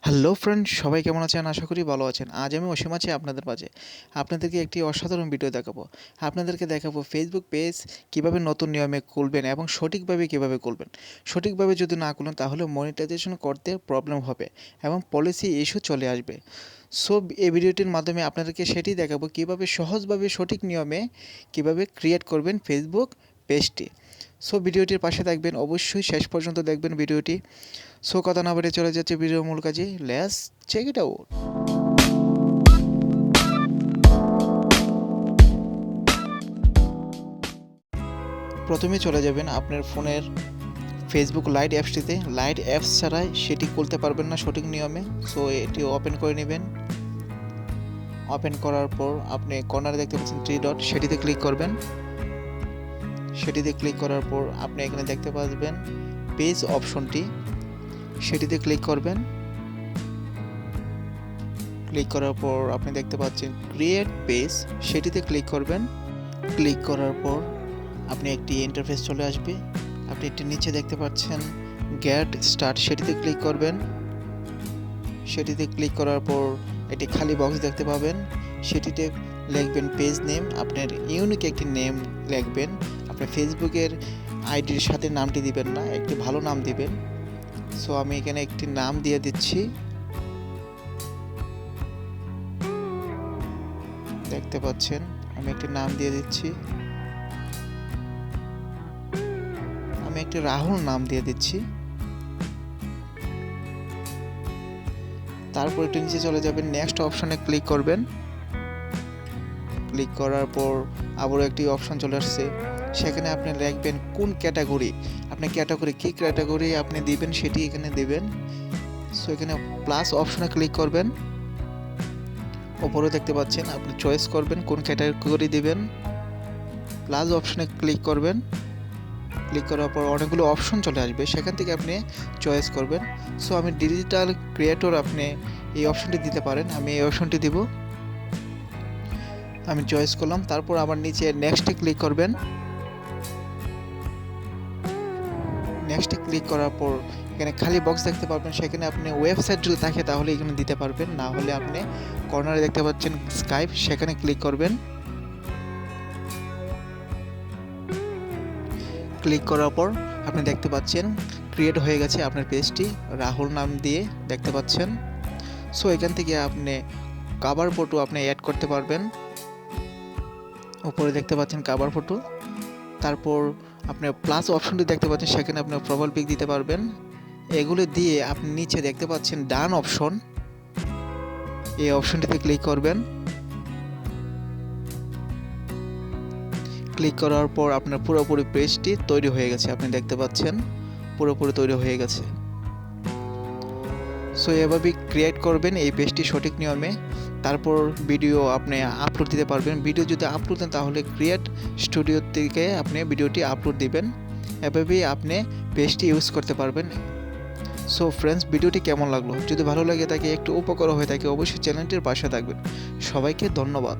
Hello friend, সবাই কেমন আছেন? আশা করি ভালো আছেন। আজ আমি অসীম আছি আপনাদের মাঝে। আপনাদেরকে একটি অসাধারণ ভিডিও দেখাবো। আপনাদেরকে দেখাবো ফেসবুক পেজ কীভাবে নতুন নিয়মে খুলবেন এবং সঠিকভাবে কীভাবে খুলবেন। সঠিকভাবে যদি না খুলেন তাহলে মনিটাইজেশন করতে প্রবলেম হবে এবং পলিসি ইস্যু চলে আসবে। সো এই ভিডিওটির মাধ্যমে আপনাদেরকে সেটি দেখাবো কীভাবে সহজভাবে সঠিক নিয়মে কীভাবে ক্রিয়েট করবেন ফেসবুক পেজটি। সো ভিডিওটির পাশে থাকবেন, অবশ্যই শেষ পর্যন্ত দেখবেন ভিডিওটি। সো কথা না বলে চলে যাচ্ছে ভিডিওর মূল কাজে। Let's check it out. প্রথমে চলে যাবেন আপনার ফোনের ফেসবুক লাইট অ্যাপসটিতে। লাইট অ্যাপস ছাড়াই সেটি খুলতে পারবেন না সঠিক নিয়মে। সো এটি ওপেন করে নেবেন। ওপেন করার পর আপনি কর্নারে দেখতে পাচ্ছেন 3 ডট, সেটিতে ক্লিক করবেন। সেটিতে ক্লিক করার পর আপনি এখানে দেখতে পাবেন পেজ অপশনটি, সেটিতে ক্লিক করবেন। ক্লিক করার পর আপনি দেখতে পাচ্ছেন ক্রিয়েট পেজ, সেটিতে ক্লিক করবেন। ক্লিক করার পর আপনি একটি ইন্টারফেস চলে আসবে। আপনি একটি নিচে দেখতে পাচ্ছেন গেট স্টার্ট, সেটিতে ক্লিক করবেন। সেটিতে ক্লিক করার পর একটি খালি বক্স দেখতে পাবেন, সেটিতে লিখবেন পেজ নেম। আপনার ইউনিক একটি নেম লিখবেন। আপনার ফেসবুকের আইডির সাথে নামটি দিবেন না, একটি ভালো নাম দিবেন। সো আমি এখানে একটি নাম দিয়ে দিচ্ছি। দেখতে পাচ্ছেন আমি একটি নাম দিয়ে দিচ্ছি। আমি একটি রাহুল নাম দিয়ে দিচ্ছি। তারপর একটু নিচে চলে যাবেন, নেক্সট অপশনে ক্লিক করবেন। ক্লিক করার পর আবারও একটি অপশন চলে আসছে, সেখানে আপনি লিখবেন কোন ক্যাটাগরি, আপনি ক্যাটাগরি কি ক্যাটাগরি আপনি দিবেন সেটি এখানে দিবেন। সো এখানে প্লাস অপশনে ক্লিক করবেন। উপরে দেখতে পাচ্ছেন আপনি চয়েস করবেন কোন ক্যাটাগরি দিবেন। প্লাস অপশনে ক্লিক করবেন। ক্লিক করার পর অনেকগুলো অপশন চলে আসবে, সেখান থেকে আপনি চয়েস করবেন। সো আমি ডিজিটাল ক্রিয়েটর, আপনি এই অপশনটি দিতে পারেন। আমি এই অপশনটি দিব। আমি চয়েস করলাম। তারপর আবার নিচে নেক্সটে ক্লিক করবেন। নেক্সটে ক্লিক করার পর এখানে খালি বক্স দেখতে পাবেন, সেখানে আপনি ওয়েবসাইট যদি থাকে তাহলে এখানে দিতে পারবেন, না হলে আপনি কর্নারে দেখতে পাচ্ছেন স্কাইপ, সেখানে ক্লিক করবেন। ক্লিক করার পর আপনি দেখতে পাচ্ছেন ক্রিয়েট হয়ে গেছে আপনার পেজটি, রাহুল নাম দিয়ে দেখতে পাচ্ছেন। সো এখান থেকে আপনি কভার ফটো আপনি অ্যাড করতে পারবেন। উপরে দেখতে পাচ্ছেন কভার ফটো। তারপর আপনি প্লাস অপশনটি দেখতে পাচ্ছেন, সেখানে আপনি প্রোফাইল পিক দিতে পারবেন। এগুলো দিয়ে আপনি নিচে দেখতে পাচ্ছেন ডান অপশন, এই অপশনটিতে ক্লিক করবেন। ক্লিক করার পর আপনার পুরোপুরি পেজটি তৈরি হয়ে গেছে, আপনি দেখতে পাচ্ছেন পুরোপুরি তৈরি হয়ে গেছে। সো এভাবেই ক্রিয়েট করবেন এই পেজটি সঠিক নিয়মে। তারপর ভিডিও আপনি আপলোড দিতে পারবেন। ভিডিও যদি আপলোড দেন তাহলে ক্রিয়েট স্টুডিও থেকে আপনি ভিডিওটি আপলোড দিবেন। এভাবেই আপনি পেজটি ইউজ করতে পারবেন। সো ফ্রেন্ডস, ভিডিওটি কেমন লাগলো? যদি ভালো লাগে থাকে, একটু উপকার হয়ে থাকে, অবশ্যই চ্যানেলটির পাশে থাকবেন। সবাইকে ধন্যবাদ।